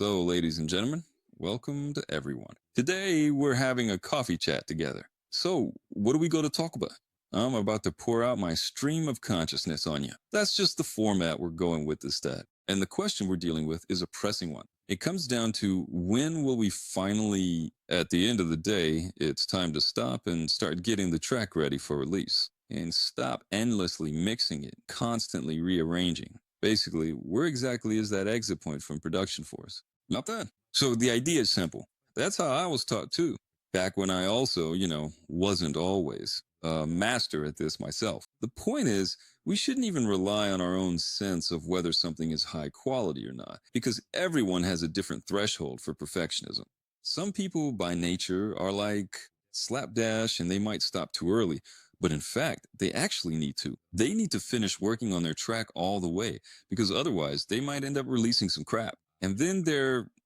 So, ladies and gentlemen, welcome to everyone. Today, we're having a coffee chat together. So, what are we going to talk about? I'm about to pour out my stream of consciousness on you. That's just the format we're going with this stat. And the question we're dealing with is a pressing one. It comes down to when will we finally, at the end of the day, it's time to stop and start getting the track ready for release. And stop endlessly mixing it, constantly rearranging. Basically, where exactly is that exit point from production for us? Not that. So the idea is simple. That's how I was taught too. Back when I also, wasn't always a master at this myself. The point is, we shouldn't even rely on our own sense of whether something is high quality or not, because everyone has a different threshold for perfectionism. Some people by nature are like slapdash and they might stop too early. But in fact, they actually need to. They need to finish working on their track all the way because otherwise they might end up releasing some crap. And then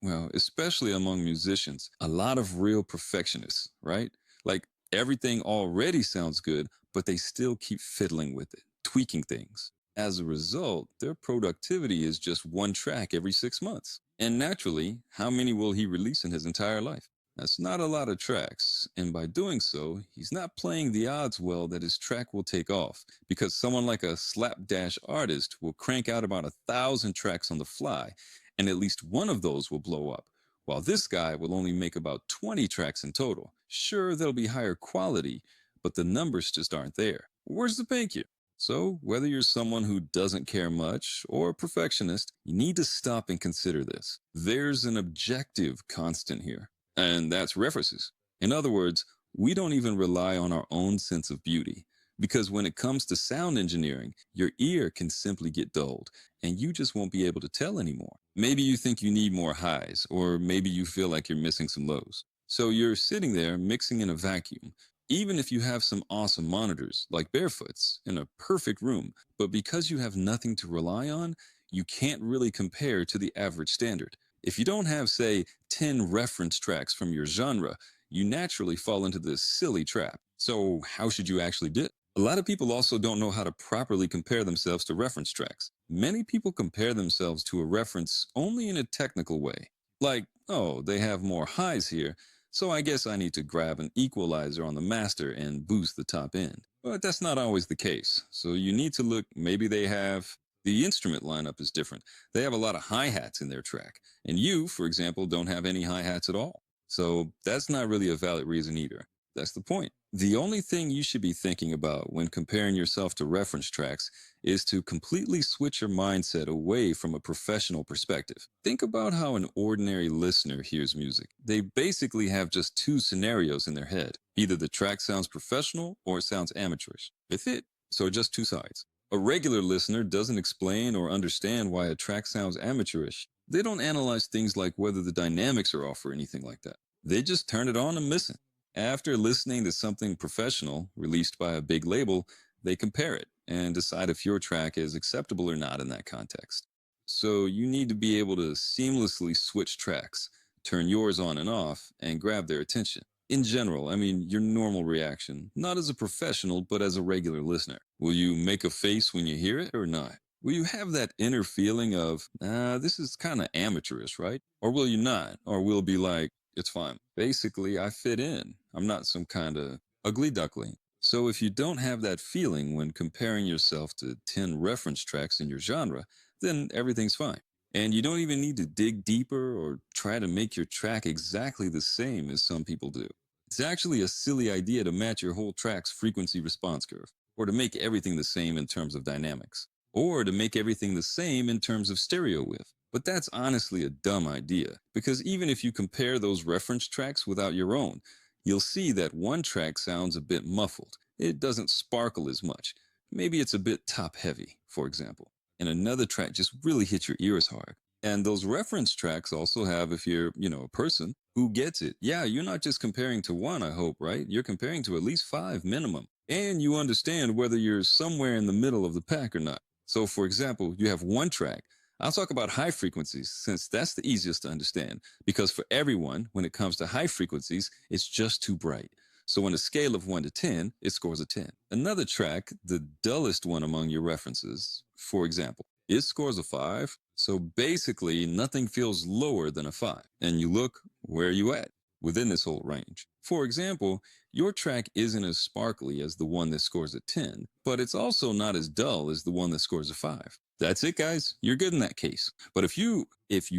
well, especially among musicians, a lot of real perfectionists, right? Like everything already sounds good, but they still keep fiddling with it, tweaking things. As a result, their productivity is just one track every 6 months. And naturally, how many will he release in his entire life? That's not a lot of tracks, and by doing so, he's not playing the odds well that his track will take off, because someone like a slapdash artist will crank out about 1,000 tracks on the fly, and at least one of those will blow up, while this guy will only make about 20 tracks in total. Sure, they'll be higher quality, but the numbers just aren't there. Where's the thank you? So, whether you're someone who doesn't care much or a perfectionist, you need to stop and consider this. There's an objective constant here. And that's references. In other words, we don't even rely on our own sense of beauty. Because when it comes to sound engineering, your ear can simply get dulled and you just won't be able to tell anymore. Maybe you think you need more highs, or maybe you feel like you're missing some lows. So you're sitting there mixing in a vacuum, even if you have some awesome monitors, like Barefoot's, in a perfect room. But because you have nothing to rely on, you can't really compare to the average standard. If you don't have, say, 10 reference tracks from your genre, you naturally fall into this silly trap. So, how should you actually do it? A lot of people also don't know how to properly compare themselves to reference tracks. Many people compare themselves to a reference only in a technical way. Like, oh, they have more highs here, so I guess I need to grab an equalizer on the master and boost the top end. But that's not always the case. So you need to look, maybe the instrument lineup is different. They have a lot of hi-hats in their track. And you, for example, don't have any hi-hats at all. So that's not really a valid reason either. That's the point. The only thing you should be thinking about when comparing yourself to reference tracks is to completely switch your mindset away from a professional perspective. Think about how an ordinary listener hears music. They basically have just two scenarios in their head. Either the track sounds professional or it sounds amateurish. That's it. So just two sides. A regular listener doesn't explain or understand why a track sounds amateurish. They don't analyze things like whether the dynamics are off or anything like that. They just turn it on and listen. After listening to something professional released by a big label, they compare it and decide if your track is acceptable or not in that context. So you need to be able to seamlessly switch tracks, turn yours on and off, and grab their attention. In general, your normal reaction, not as a professional, but as a regular listener. Will you make a face when you hear it or not? Will you have that inner feeling of, this is kind of amateurish, right? Or will you not? Or will it be like, it's fine. Basically, I fit in. I'm not some kind of ugly duckling. So if you don't have that feeling when comparing yourself to 10 reference tracks in your genre, then everything's fine. And you don't even need to dig deeper or try to make your track exactly the same as some people do. It's actually a silly idea to match your whole track's frequency response curve, or to make everything the same in terms of dynamics, or to make everything the same in terms of stereo width. But that's honestly a dumb idea, because even if you compare those reference tracks without your own, you'll see that one track sounds a bit muffled. It doesn't sparkle as much. Maybe it's a bit top heavy, for example. And another track just really hits your ears hard. And those reference tracks also have, if you're, a person who gets it. Yeah, you're not just comparing to one, I hope, right? You're comparing to at least 5 minimum. And you understand whether you're somewhere in the middle of the pack or not. So, for example, you have one track. I'll talk about high frequencies since that's the easiest to understand. Because for everyone, when it comes to high frequencies, it's just too bright. So on a scale of 1 to 10, it scores a 10. Another track, the dullest one among your references, for example, It scores a 5, so basically nothing feels lower than a 5. And you look where you at within this whole range. For example, your track isn't as sparkly as the one that scores a 10, but it's also not as dull as the one that scores a 5. That's it, guys. You're good in that case. But if you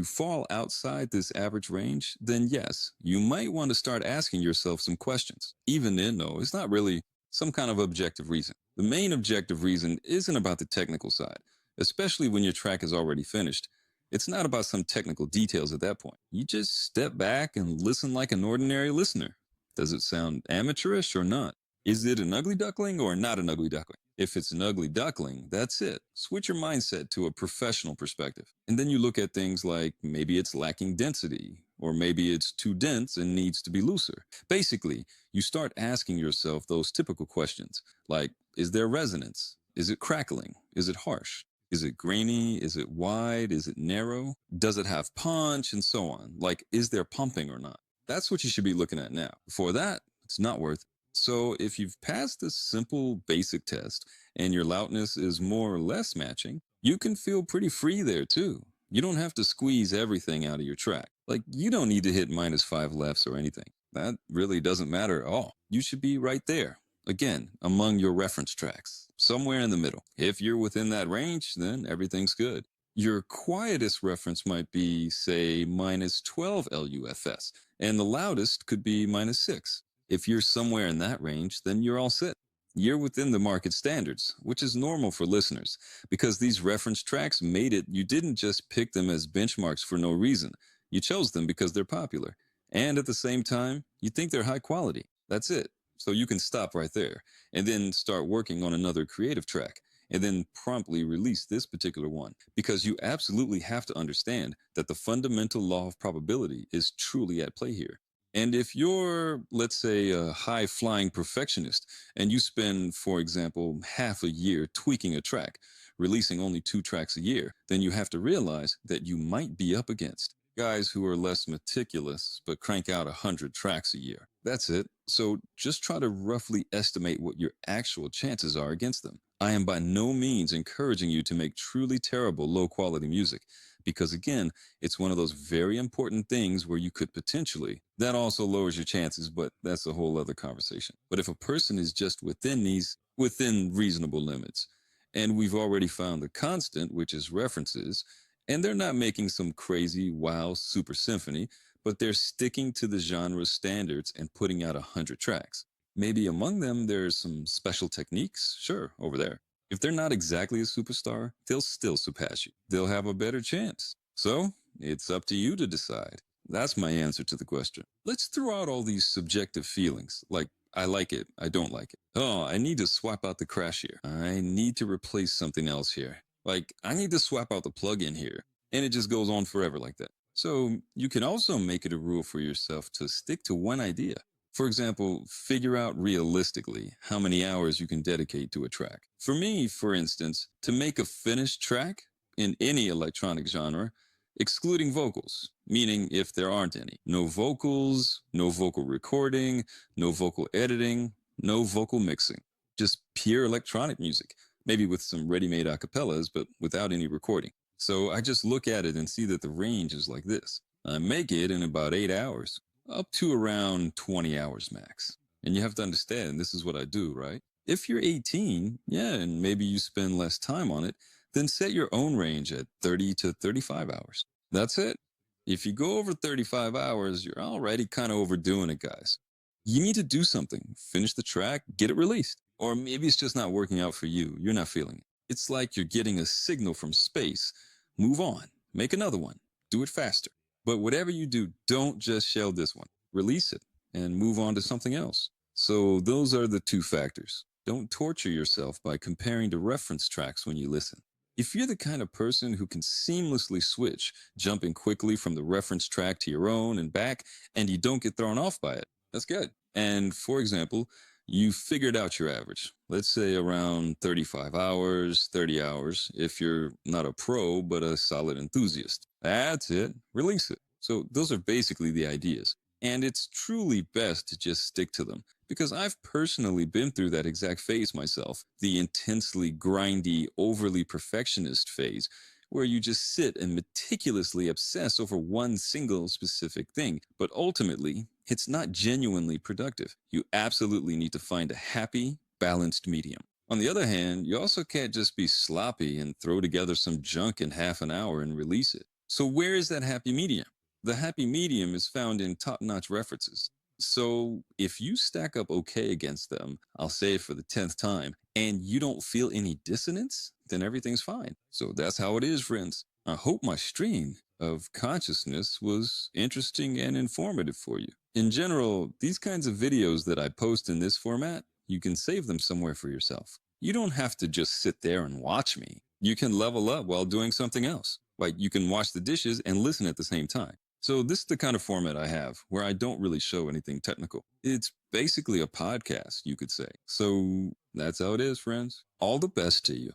fall outside this average range, then yes, you might want to start asking yourself some questions. Even then, though, it's not really some kind of objective reason. The main objective reason isn't about the technical side, especially when your track is already finished. It's not about some technical details at that point. You just step back and listen like an ordinary listener. Does it sound amateurish or not? Is it an ugly duckling or not an ugly duckling? If it's an ugly duckling, that's it. Switch your mindset to a professional perspective. And then you look at things like maybe it's lacking density, or maybe it's too dense and needs to be looser. Basically, you start asking yourself those typical questions like, is there resonance? Is it crackling? Is it harsh? Is it grainy? Is it wide? Is it narrow? Does it have punch? And so on. Like, is there pumping or not? That's what you should be looking at now. Before that, it's not worth it. So if you've passed this simple basic test and your loudness is more or less matching, you can feel pretty free there too. You don't have to squeeze everything out of your track. Like, you don't need to hit -5 lefts or anything. That really doesn't matter at all. You should be right there. Again, among your reference tracks, somewhere in the middle. If you're within that range, then everything's good. Your quietest reference might be, say, -12 LUFS, and the loudest could be -6. If you're somewhere in that range, then you're all set. You're within the market standards, which is normal for listeners, because these reference tracks made it. You didn't just pick them as benchmarks for no reason. You chose them because they're popular. And at the same time, you think they're high quality. That's it. So you can stop right there and then start working on another creative track and then promptly release this particular one, because you absolutely have to understand that the fundamental law of probability is truly at play here. And if you're, let's say, a high flying perfectionist and you spend, for example, half a year tweaking a track, releasing only 2 tracks a year, then you have to realize that you might be up against guys who are less meticulous but crank out 100 tracks a year. That's it. So just try to roughly estimate what your actual chances are against them. I am by no means encouraging you to make truly terrible low quality music, because again, it's one of those very important things where you could potentially, that also lowers your chances, but that's a whole other conversation. But if a person is just within reasonable limits, and we've already found the constant, which is references, and they're not making some crazy, wow, super symphony, but they're sticking to the genre standards and putting out 100 tracks. Maybe among them, there's some special techniques, sure, over there. If they're not exactly a superstar, they'll still surpass you. They'll have a better chance. So, it's up to you to decide. That's my answer to the question. Let's throw out all these subjective feelings, like I like it, I don't like it. Oh, I need to swap out the crash here. I need to replace something else here. Like, I need to swap out the plug-in here. And it just goes on forever like that. So you can also make it a rule for yourself to stick to one idea. For example, figure out realistically how many hours you can dedicate to a track. For me, for instance, to make a finished track in any electronic genre, excluding vocals, meaning if there aren't any, no vocals, no vocal recording, no vocal editing, no vocal mixing, just pure electronic music, maybe with some ready-made acapellas, but without any recording. So I just look at it and see that the range is like this. I make it in about 8 hours, up to around 20 hours max. And you have to understand, this is what I do, right? If you're 18, yeah, and maybe you spend less time on it, then set your own range at 30 to 35 hours. That's it. If you go over 35 hours, you're already kind of overdoing it, guys. You need to do something. Finish the track, get it released. Or maybe it's just not working out for you. You're not feeling it. It's like you're getting a signal from space. Move on. Make another one. Do it faster. But whatever you do, don't just shelve this one. Release it and move on to something else. So those are the 2 factors. Don't torture yourself by comparing to reference tracks when you listen. If you're the kind of person who can seamlessly switch, jumping quickly from the reference track to your own and back, and you don't get thrown off by it, that's good. And for example, you figured out your average. Let's say around 35 hours, 30 hours, if you're not a pro, but a solid enthusiast. That's it. Release it. So those are basically the ideas. And it's truly best to just stick to them because I've personally been through that exact phase myself, the intensely grindy, overly perfectionist phase, where you just sit and meticulously obsess over one single specific thing. But ultimately, it's not genuinely productive. You absolutely need to find a happy, balanced medium. On the other hand, you also can't just be sloppy and throw together some junk in half an hour and release it. So, where is that happy medium? The happy medium is found in top notch references. So, if you stack up okay against them, I'll say it for the 10th time, and you don't feel any dissonance, then everything's fine. So, that's how it is, friends. I hope my stream of consciousness was interesting and informative for you. In general, these kinds of videos that I post in this format, you can save them somewhere for yourself. You don't have to just sit there and watch me. You can level up while doing something else. Like you can wash the dishes and listen at the same time. So this is the kind of format I have where I don't really show anything technical. It's basically a podcast, you could say. So that's how it is, friends. All the best to you.